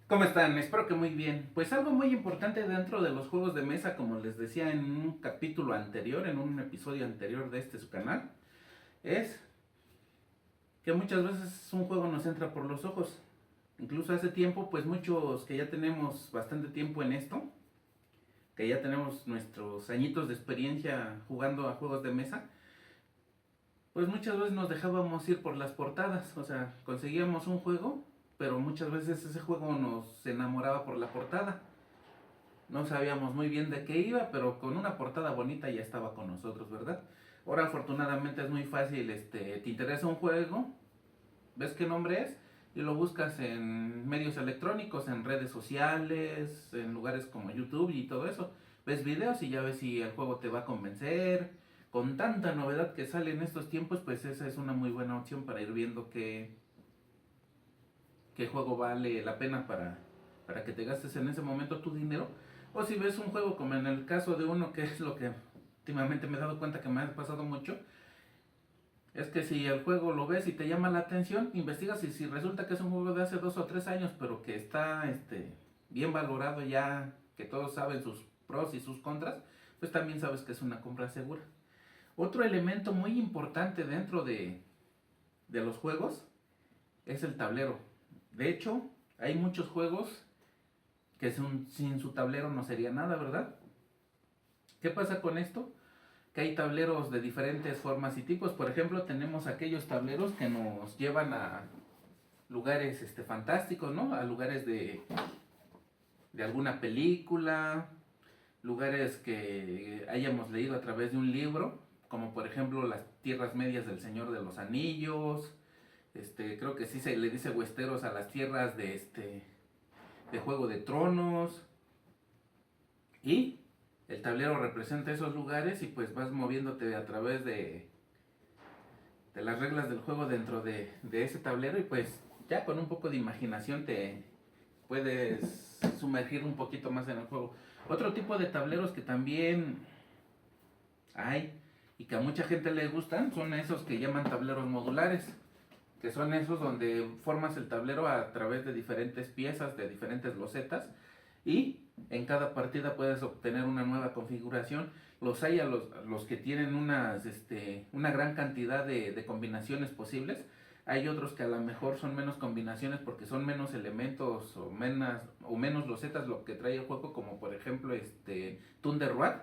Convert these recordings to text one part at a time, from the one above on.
¿Cómo están? Espero que muy bien. Pues algo muy importante dentro de los juegos de mesa, como les decía en un capítulo anterior, en un episodio anterior de su canal, es que muchas veces un juego nos entra por los ojos. Incluso hace tiempo, pues muchos que ya tenemos bastante tiempo en esto, que ya tenemos nuestros añitos de experiencia jugando a juegos de mesa, pues muchas veces nos dejábamos ir por las portadas. O sea, conseguíamos un juego, pero muchas veces ese juego nos enamoraba por la portada. No sabíamos muy bien de qué iba, pero con una portada bonita ya estaba con nosotros, ¿verdad? Ahora afortunadamente es muy fácil, te interesa un juego, ves qué nombre es y lo buscas en medios electrónicos, en redes sociales, en lugares como YouTube y todo eso. Ves videos y ya ves si el juego te va a convencer. Con tanta novedad que sale en estos tiempos, pues esa es una muy buena opción para ir viendo qué juego vale la pena para que te gastes en ese momento tu dinero. O si ves un juego como en el caso de uno, que es lo que últimamente me he dado cuenta que me ha pasado mucho, es que si el juego lo ves y te llama la atención, investigas y si resulta que es un juego de hace 2 o 3 años, pero que está bien valorado ya, que todos saben sus pros y sus contras, pues también sabes que es una compra segura. Otro elemento muy importante dentro de los juegos es el tablero. De hecho, hay muchos juegos que sin su tablero no sería nada, ¿verdad? ¿Qué pasa con esto? Que hay tableros de diferentes formas y tipos. Por ejemplo, tenemos aquellos tableros que nos llevan a lugares fantásticos, ¿no? A lugares de alguna película, lugares que hayamos leído a través de un libro, como por ejemplo las tierras medias del Señor de los Anillos. Creo que sí se le dice Westeros a las tierras de Juego de Tronos. Y el tablero representa esos lugares y pues vas moviéndote a través de las reglas del juego dentro de ese tablero y pues ya con un poco de imaginación te puedes sumergir un poquito más en el juego. Otro tipo de tableros que también hay y que a mucha gente le gustan son esos que llaman tableros modulares, que son esos donde formas el tablero a través de diferentes piezas, de diferentes losetas, y en cada partida puedes obtener una nueva configuración. Los hay a los que tienen una gran cantidad de combinaciones posibles. Hay otros que a lo mejor son menos combinaciones porque son menos elementos o menos losetas lo que trae el juego, como por ejemplo Thunder Road,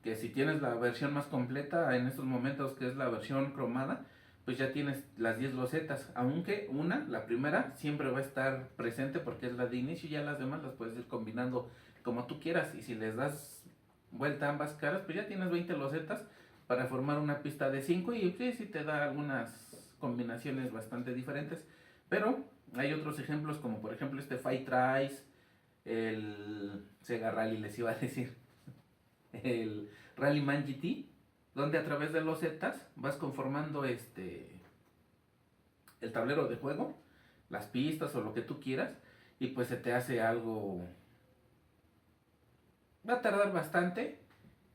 que si tienes la versión más completa en estos momentos, que es la versión cromada, pues ya tienes las 10 losetas, aunque la primera, siempre va a estar presente porque es la de inicio y ya las demás las puedes ir combinando como tú quieras, y si les das vuelta a ambas caras, pues ya tienes 20 losetas para formar una pista de 5 y sí te da algunas combinaciones bastante diferentes, pero hay otros ejemplos como por ejemplo Fight Trice, el Sega Rally les iba a decir, el Rallyman GT, donde a través de los Zetas vas conformando el tablero de juego, las pistas o lo que tú quieras, y pues se te hace algo. Va a tardar bastante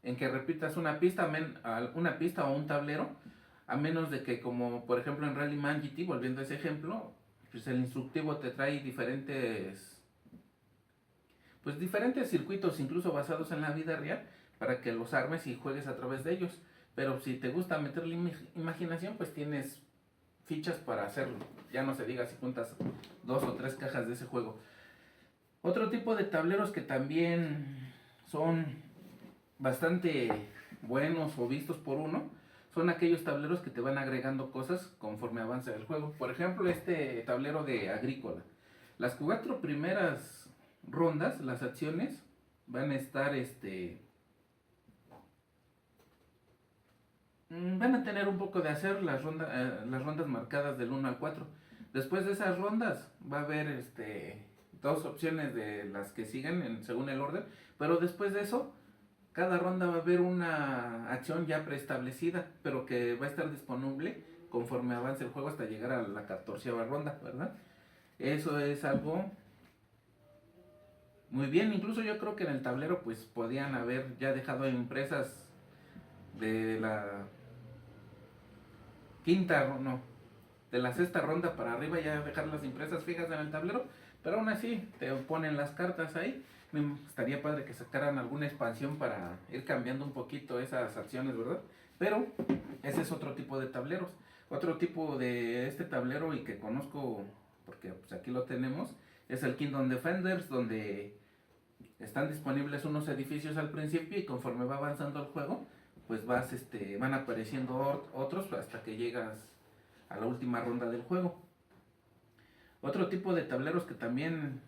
en que repitas una pista o un tablero, a menos de que, como por ejemplo en Rallyman GT, volviendo a ese ejemplo, pues el instructivo te trae diferentes circuitos, incluso basados en la vida real, para que los armes y juegues a través de ellos. Pero si te gusta meterle imaginación, pues tienes fichas para hacerlo. Ya no se diga si juntas 2 o 3 cajas de ese juego. Otro tipo de tableros que también son bastante buenos o vistos por uno son aquellos tableros que te van agregando cosas conforme avanza el juego. Por ejemplo, este tablero de agrícola. Las 4 primeras rondas, las acciones van a estar van a tener un poco de hacer las rondas marcadas del 1 al 4. Después de esas rondas va a haber 2 opciones de las que siguen según el orden, pero después de eso cada ronda va a haber una acción ya preestablecida, pero que va a estar disponible conforme avance el juego hasta llegar a la 14ª ronda, ¿verdad? Eso es algo muy bien. Incluso yo creo que en el tablero pues podían haber ya dejado impresas de la quinta, no, de la sexta ronda para arriba ya dejar las impresas fijas en el tablero, pero aún así te ponen las cartas ahí. Estaría padre que sacaran alguna expansión para ir cambiando un poquito esas acciones, ¿verdad? Pero ese es otro tipo de tableros. Otro tipo de este tablero y que conozco, porque pues aquí lo tenemos, es el Kingdom Defenders, donde están disponibles unos edificios al principio y conforme va avanzando el juego, pues van apareciendo otros hasta que llegas a la última ronda del juego. Otro tipo de tableros que también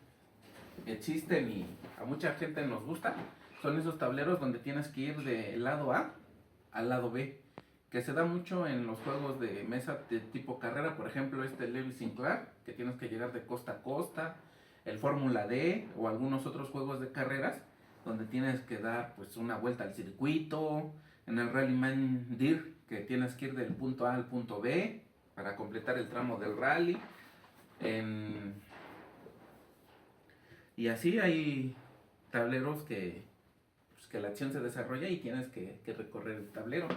existen y a mucha gente nos gusta son esos tableros donde tienes que ir del lado A al lado B, que se da mucho en los juegos de mesa de tipo carrera, por ejemplo Lewis Sinclair, que tienes que llegar de costa a costa, el Fórmula D o algunos otros juegos de carreras donde tienes que dar pues una vuelta al circuito, en el Rallyman Dir, que tienes que ir del punto A al punto B para completar el tramo del rally. Y así hay tableros que la acción se desarrolla y tienes que recorrer el tablero.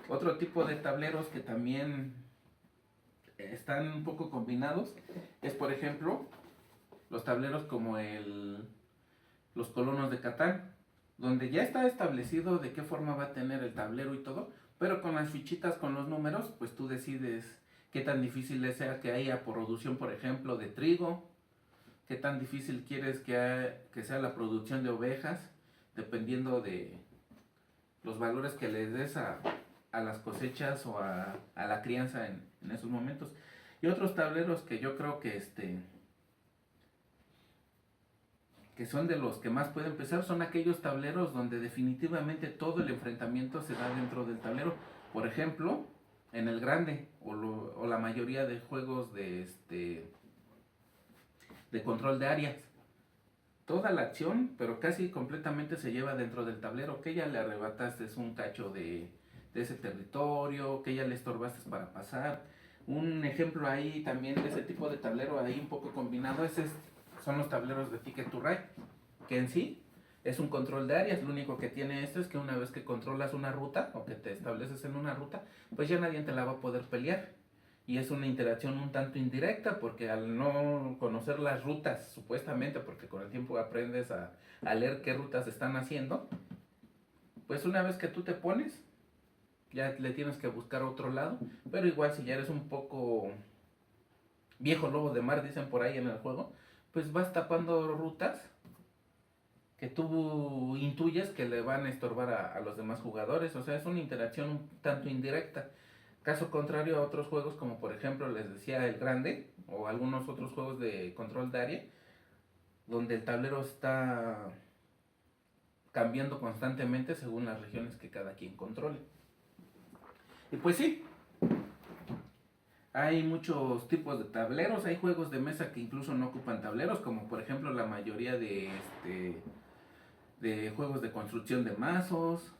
Otro tipo de tableros que también están un poco combinados es, por ejemplo, los tableros como los colonos de Catán, donde ya está establecido de qué forma va a tener el tablero y todo, pero con las fichitas, con los números, pues tú decides qué tan difícil sea que haya producción, por ejemplo, de trigo, qué tan difícil quieres que sea la producción de ovejas, dependiendo de los valores que les des a las cosechas o a la crianza en esos momentos. Y otros tableros que yo creo que son de los que más puede empezar son aquellos tableros donde definitivamente todo el enfrentamiento se da dentro del tablero. Por ejemplo, en el grande o la mayoría de juegos de control de áreas. Toda la acción, pero casi completamente se lleva dentro del tablero, que ya le arrebataste un cacho de ese territorio, que ya le estorbaste para pasar. Un ejemplo ahí también de ese tipo de tablero ahí un poco combinado son los tableros de Ticket to Ride, que en sí es un control de áreas. Lo único que tiene esto es que una vez que controlas una ruta o que te estableces en una ruta, pues ya nadie te la va a poder pelear. Y es una interacción un tanto indirecta, porque al no conocer las rutas, supuestamente, porque con el tiempo aprendes a leer qué rutas están haciendo, pues una vez que tú te pones, ya le tienes que buscar otro lado. Pero igual si ya eres un poco viejo lobo de mar, dicen por ahí en el juego, pues vas tapando rutas que tú intuyes que le van a estorbar a los demás jugadores. O sea, es una interacción un tanto indirecta. Caso contrario a otros juegos como por ejemplo les decía el grande o algunos otros juegos de control de área, donde el tablero está cambiando constantemente según las regiones que cada quien controle. Y pues sí, hay muchos tipos de tableros, hay juegos de mesa que incluso no ocupan tableros, como por ejemplo la mayoría de juegos de construcción de mazos,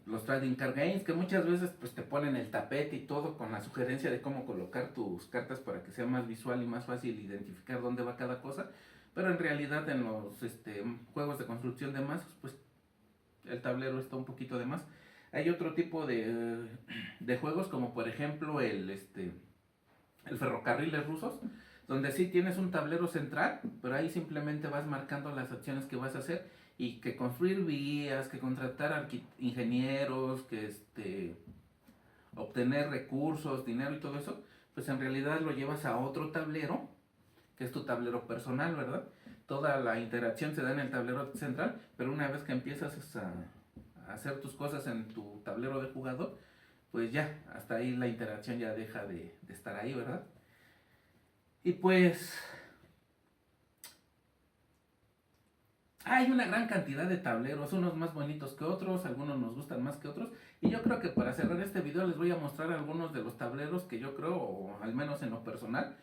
los trading card games, que muchas veces pues te ponen el tapete y todo con la sugerencia de cómo colocar tus cartas para que sea más visual y más fácil identificar dónde va cada cosa, pero en realidad en los juegos de construcción de mazos pues el tablero está un poquito de más. Hay otro tipo de juegos como por ejemplo el ferrocarriles rusos, donde sí tienes un tablero central, pero ahí simplemente vas marcando las acciones que vas a hacer, y que construir vías, que contratar ingenieros, que obtener recursos, dinero y todo eso, pues en realidad lo llevas a otro tablero, que es tu tablero personal, ¿verdad? Toda la interacción se da en el tablero central, pero una vez que empiezas a hacer tus cosas en tu tablero de jugador, pues ya, hasta ahí la interacción ya deja de estar ahí, ¿verdad? Y pues hay una gran cantidad de tableros, unos más bonitos que otros, algunos nos gustan más que otros. Y yo creo que para cerrar este video les voy a mostrar algunos de los tableros que yo creo, o al menos en lo personal,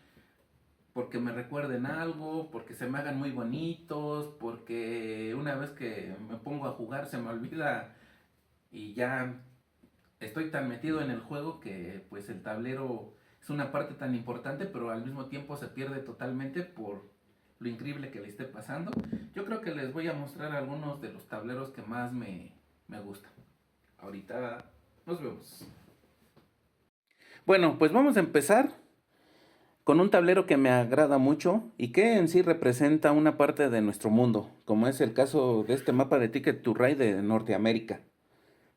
porque me recuerden algo, porque se me hagan muy bonitos, porque una vez que me pongo a jugar se me olvida y ya estoy tan metido en el juego que pues el tablero es una parte tan importante, pero al mismo tiempo se pierde totalmente por lo increíble que le esté pasando. Yo creo que les voy a mostrar algunos de los tableros que más me gustan. Ahorita nos vemos. Bueno, pues vamos a empezar con un tablero que me agrada mucho y que en sí representa una parte de nuestro mundo, como es el caso de este mapa de Ticket to Ride de Norteamérica,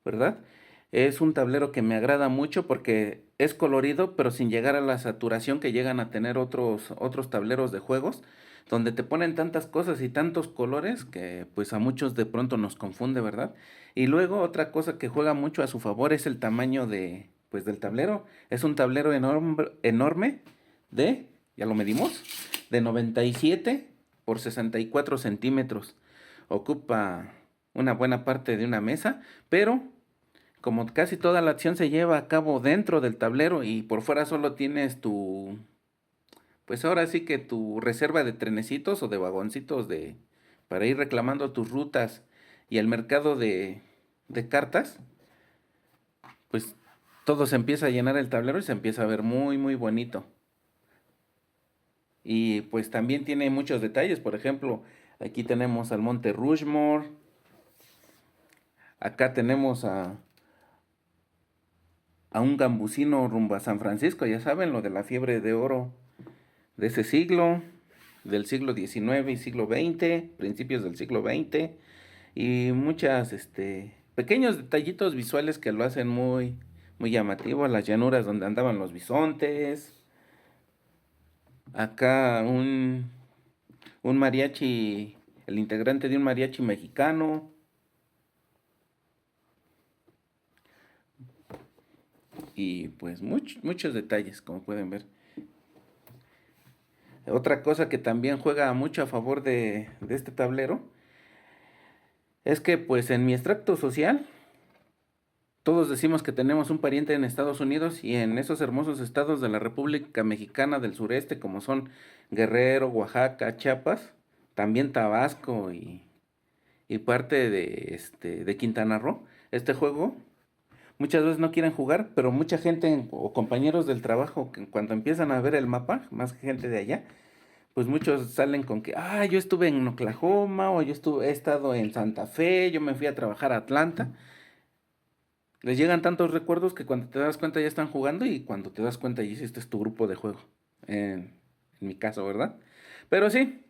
¿verdad? Es un tablero que me agrada mucho porque es colorido, pero sin llegar a la saturación que llegan a tener otros tableros de juegos, donde te ponen tantas cosas y tantos colores que pues a muchos de pronto nos confunde, ¿verdad? Y luego otra cosa que juega mucho a su favor es el tamaño del tablero. Es un tablero enorme de, ya lo medimos, de 97 por 64 centímetros. Ocupa una buena parte de una mesa, pero como casi toda la acción se lleva a cabo dentro del tablero y por fuera solo tienes pues ahora sí que tu reserva de trenecitos o de vagoncitos para ir reclamando tus rutas y el mercado de cartas, pues todo se empieza a llenar el tablero y se empieza a ver muy, muy bonito. Y pues también tiene muchos detalles, por ejemplo, aquí tenemos al Monte Rushmore, acá tenemos a un gambusino rumbo a San Francisco, ya saben, lo de la fiebre de oro de ese siglo, del siglo XIX y siglo XX, principios del siglo XX, y muchas, pequeños detallitos visuales que lo hacen muy, muy llamativo, las llanuras donde andaban los bisontes, acá un mariachi, el integrante de un mariachi mexicano, y pues muchos detalles, como pueden ver. Otra cosa que también juega mucho a favor de este tablero es que pues en mi extracto social todos decimos que tenemos un pariente en Estados Unidos y en esos hermosos estados de la República Mexicana del Sureste como son Guerrero, Oaxaca, Chiapas, también Tabasco y parte de Quintana Roo. Este juego muchas veces no quieren jugar, pero mucha gente o compañeros del trabajo que cuando empiezan a ver el mapa, más gente de allá, pues muchos salen con que, yo estuve en Oklahoma o he estado en Santa Fe, yo me fui a trabajar a Atlanta. Les llegan tantos recuerdos que cuando te das cuenta ya están jugando y cuando te das cuenta ya hiciste tu grupo de juego. En mi caso, ¿verdad? Pero sí,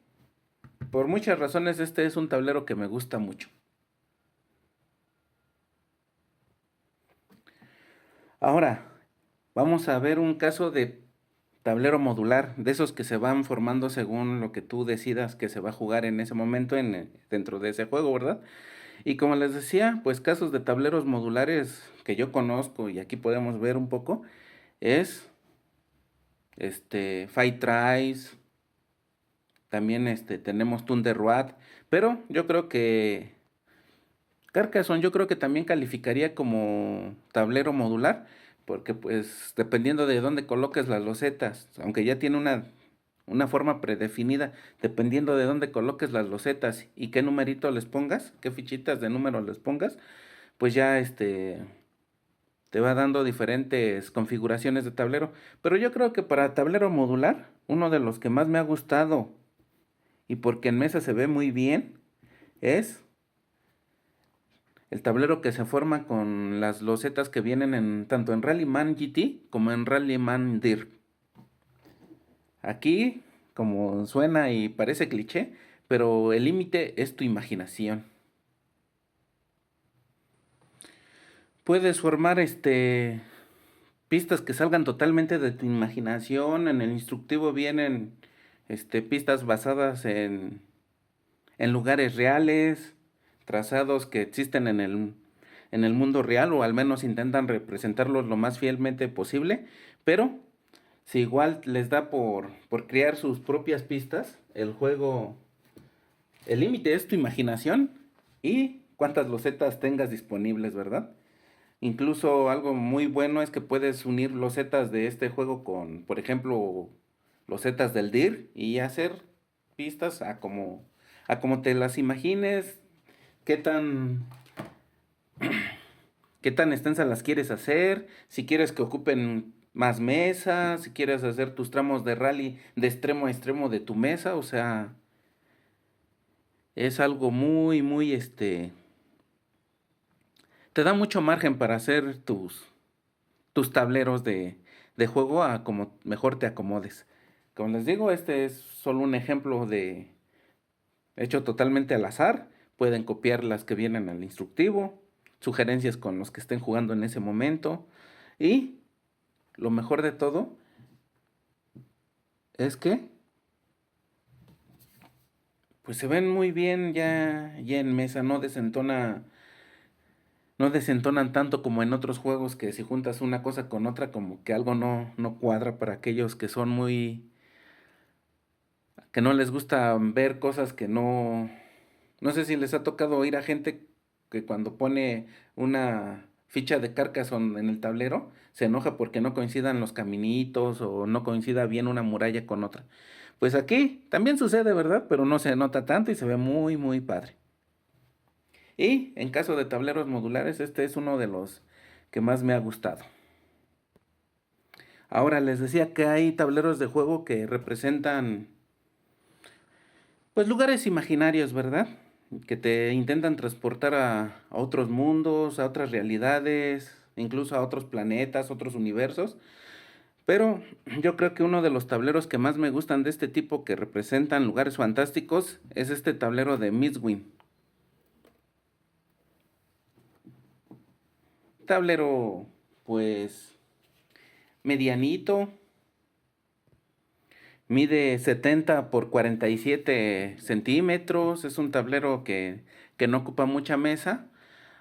por muchas razones este es un tablero que me gusta mucho. Ahora, vamos a ver un caso de tablero modular, de esos que se van formando según lo que tú decidas que se va a jugar en ese momento dentro de ese juego, ¿verdad? Y como les decía, pues casos de tableros modulares que yo conozco y aquí podemos ver un poco, es Fight Tries, también tenemos Thunder Road, pero yo creo que Carcassonne yo creo que también calificaría como tablero modular, porque pues dependiendo de dónde coloques las losetas, aunque ya tiene una forma predefinida, dependiendo de dónde coloques las losetas y qué numerito les pongas, qué fichitas de número les pongas, pues ya te va dando diferentes configuraciones de tablero. Pero yo creo que para tablero modular, uno de los que más me ha gustado y porque en mesa se ve muy bien, es el tablero que se forma con las losetas que vienen tanto en Rallyman GT como en Rallyman Dirt. Aquí, como suena y parece cliché, pero el límite es tu imaginación. Puedes formar pistas que salgan totalmente de tu imaginación. En el instructivo vienen pistas basadas en lugares reales, trazados que existen en el mundo real o al menos intentan representarlos lo más fielmente posible, pero si igual les da por crear sus propias pistas, el límite es tu imaginación y cuántas losetas tengas disponibles, ¿verdad? Incluso algo muy bueno es que puedes unir losetas de este juego con, por ejemplo, losetas del DIR y hacer pistas a como te las imagines, qué tan, qué tan extensas las quieres hacer, si quieres que ocupen más mesas, si quieres hacer tus tramos de rally de extremo a extremo de tu mesa, o sea, es algo muy, muy, te da mucho margen para hacer tus tableros de juego a como mejor te acomodes. Como les digo, este es solo un ejemplo de hecho totalmente al azar. Pueden copiar las que vienen al instructivo, sugerencias con los que estén jugando en ese momento. Y lo mejor de todo es que pues se ven muy bien ya en mesa, no desentonan tanto como en otros juegos que si juntas una cosa con otra como que algo no cuadra para aquellos que son que no les gusta ver cosas que no sé si les ha tocado oír a gente que cuando pone una ficha de Carcassonne en el tablero se enoja porque no coincidan los caminitos o no coincida bien una muralla con otra. Pues aquí también sucede, ¿verdad? Pero no se nota tanto y se ve muy padre. Y en caso de tableros modulares, este es uno de los que más me ha gustado. Ahora les decía que hay tableros de juego que representan pues lugares imaginarios, ¿verdad? Que te intentan transportar a otros mundos, a otras realidades, incluso a otros planetas, otros universos. Pero yo creo que uno de los tableros que más me gustan de este tipo que representan lugares fantásticos es este tablero de Mistwin. Tablero, pues, medianito, mide 70 por 47 centímetros, es un tablero que no ocupa mucha mesa,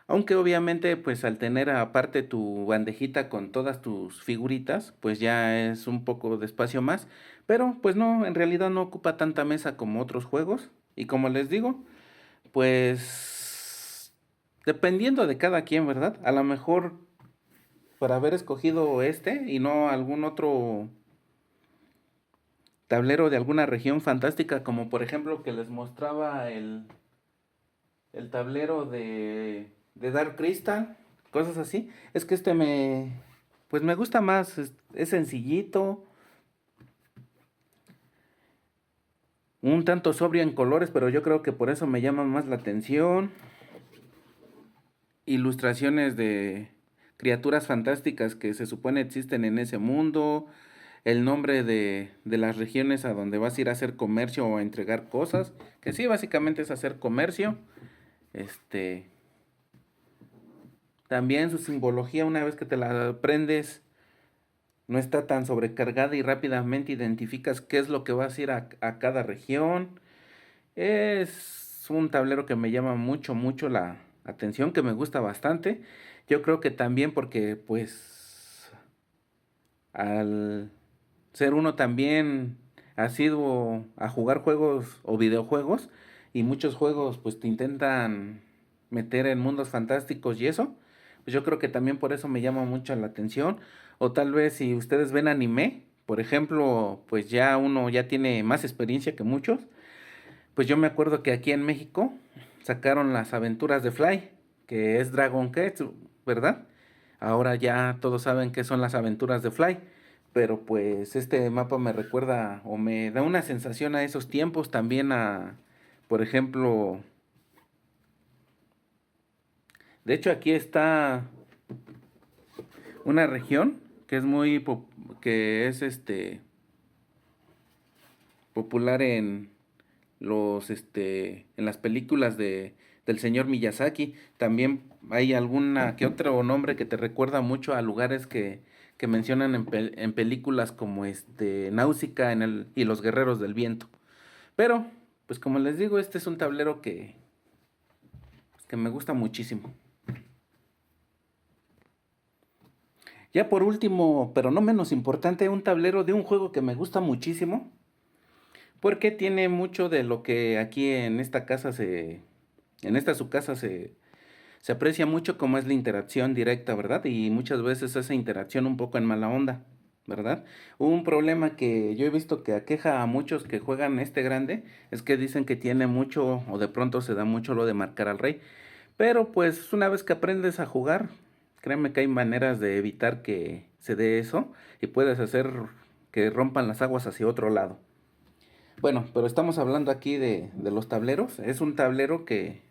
aunque obviamente pues al tener aparte tu bandejita con todas tus figuritas, pues ya es un poco de espacio más, pero pues no, en realidad no ocupa tanta mesa como otros juegos, y como les digo, pues dependiendo de cada quien, ¿verdad? A lo mejor para haber escogido este y no algún otro tablero de alguna región fantástica, como por ejemplo que les mostraba el tablero de Dark Crystal, cosas así. Es que pues me gusta más, es sencillito, un tanto sobrio en colores, pero yo creo que por eso me llama más la atención. Ilustraciones de criaturas fantásticas que se supone existen en ese mundo, el nombre de las regiones a donde vas a ir a hacer comercio o a entregar cosas, que sí, básicamente es hacer comercio. Este, también su simbología, una vez que te la aprendes, no está tan sobrecargada y rápidamente identificas qué es lo que vas a ir a cada región. Es un tablero que me llama mucho la atención, que me gusta bastante. Yo creo que también porque pues al ser uno también asiduo a jugar juegos o videojuegos y muchos juegos pues te intentan meter en mundos fantásticos y eso, pues yo creo que también por eso me llama mucho la atención. O tal vez si ustedes ven anime, por ejemplo, pues ya uno ya tiene más experiencia que muchos. Pues yo me acuerdo que aquí en México sacaron las aventuras de Fly, que es Dragon Quest, ¿verdad? Ahora ya todos saben qué son las aventuras de Fly, pero pues este mapa me recuerda o me da una sensación a esos tiempos, también por ejemplo, de hecho aquí está una región que es que es popular en en las películas del señor Miyazaki. También hay alguna que otro nombre que te recuerda mucho a lugares que mencionan en películas como Náusica y Los Guerreros del Viento. Pero, pues como les digo, este es un tablero que me gusta muchísimo. Ya por último, pero no menos importante, un tablero de un juego que me gusta muchísimo, porque tiene mucho de lo que aquí en esta casa en esta su casa se aprecia mucho como es la interacción directa, ¿verdad? Y muchas veces esa interacción un poco en mala onda, ¿verdad? Un problema que yo he visto que aqueja a muchos que juegan este grande es que dicen que tiene mucho o de pronto se da mucho lo de marcar al rey. Pero pues una vez que aprendes a jugar, créeme que hay maneras de evitar que se dé eso y puedes hacer que rompan las aguas hacia otro lado. Bueno, pero estamos hablando aquí de los tableros. Es un tablero que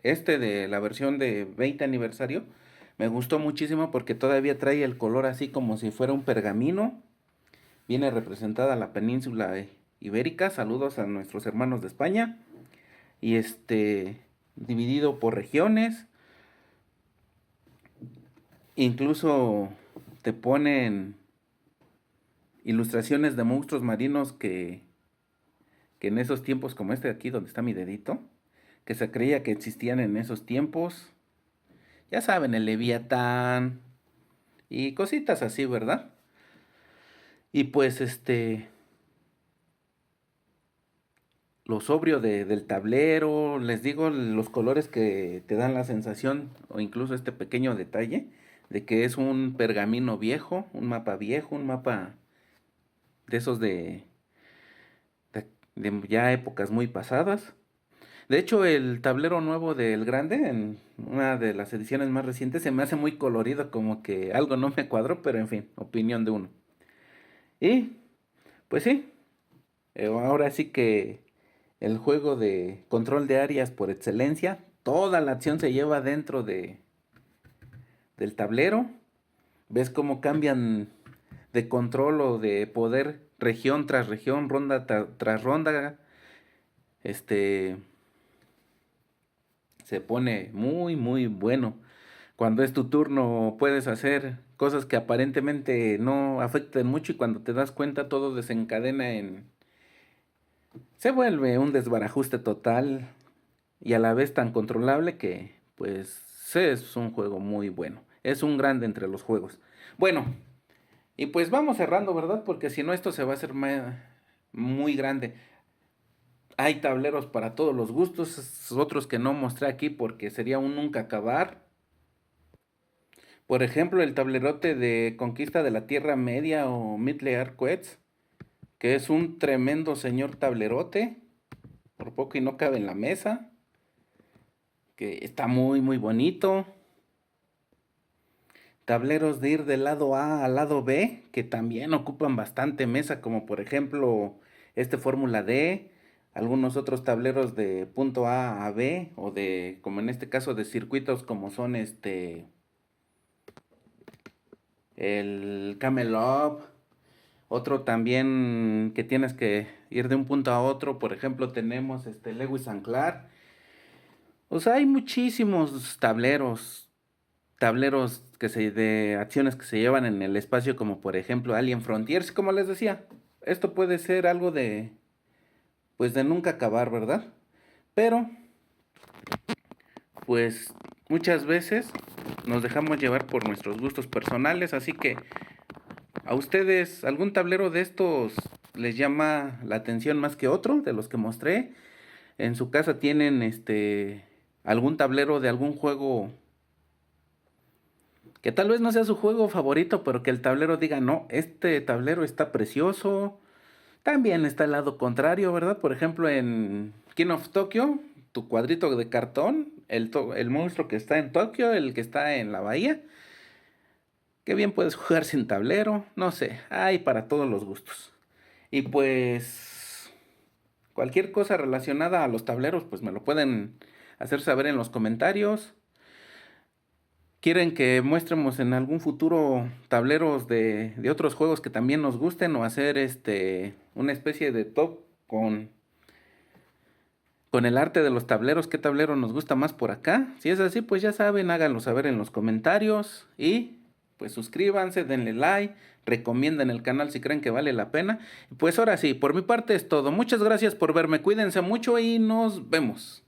de la versión de 20 aniversario Me gustó muchísimo porque todavía trae el color así como si fuera un pergamino. Viene representada la península ibérica. Saludos a nuestros hermanos de España. Y dividido por regiones. Incluso te ponen ilustraciones de monstruos marinos que en esos tiempos como este de aquí donde está mi dedito, que se creía que existían en esos tiempos. Ya saben, el Leviatán y cositas así, ¿verdad? Y pues lo sobrio del tablero, les digo, los colores que te dan la sensación, o incluso este pequeño detalle, de que es un pergamino viejo, un mapa de esos de ya épocas muy pasadas. De hecho, el tablero nuevo del grande, en una de las ediciones más recientes, se me hace muy colorido, como que algo no me cuadró, pero en fin, opinión de uno. Y, pues sí, ahora sí que el juego de control de áreas por excelencia, toda la acción se lleva dentro del tablero. Ves cómo cambian de control o de poder región tras región, ronda tras ronda. Este se pone muy, muy bueno. Cuando es tu turno puedes hacer cosas que aparentemente no afecten mucho y cuando te das cuenta todo desencadena en... Se vuelve un desbarajuste total y a la vez tan controlable que pues es un juego muy bueno. Es un grande entre los juegos. Bueno, y pues vamos cerrando, ¿verdad? Porque si no esto se va a hacer muy grande. Hay tableros para todos los gustos, otros que no mostré aquí porque sería un nunca acabar. Por ejemplo, el tablerote de Conquista de la Tierra Media o Middle-earth Quest, que es un tremendo señor tablerote, por poco y no cabe en la mesa, que está muy muy bonito. Tableros de ir del lado A al lado B, que también ocupan bastante mesa, como por ejemplo este Fórmula D, algunos otros tableros de punto A a B, o de, como en este caso, de circuitos como son el Camel Up. Otro también que tienes que ir de un punto a otro, por ejemplo, tenemos Lewis and Clark. O sea, hay muchísimos tableros de acciones que se llevan en el espacio, como por ejemplo Alien Frontiers, como les decía. Esto puede ser algo pues de nunca acabar, ¿verdad? Pero, pues muchas veces nos dejamos llevar por nuestros gustos personales, así que ¿a ustedes algún tablero de estos les llama la atención más que otro de los que mostré? ¿En su casa tienen algún tablero de algún juego que tal vez no sea su juego favorito, pero que el tablero diga, no, este tablero está precioso? También está el lado contrario, ¿verdad? Por ejemplo, en King of Tokyo, tu cuadrito de cartón, el monstruo que está en Tokio, el que está en la bahía. Qué bien puedes jugar sin tablero, no sé, hay para todos los gustos. Y pues cualquier cosa relacionada a los tableros, pues me lo pueden hacer saber en los comentarios. ¿Quieren que muestremos en algún futuro tableros de otros juegos que también nos gusten o hacer una especie de top con el arte de los tableros? ¿Qué tablero nos gusta más por acá? Si es así, pues ya saben, háganlo saber en los comentarios y pues suscríbanse, denle like, recomienden el canal si creen que vale la pena. Pues ahora sí, por mi parte es todo. Muchas gracias por verme, cuídense mucho y nos vemos.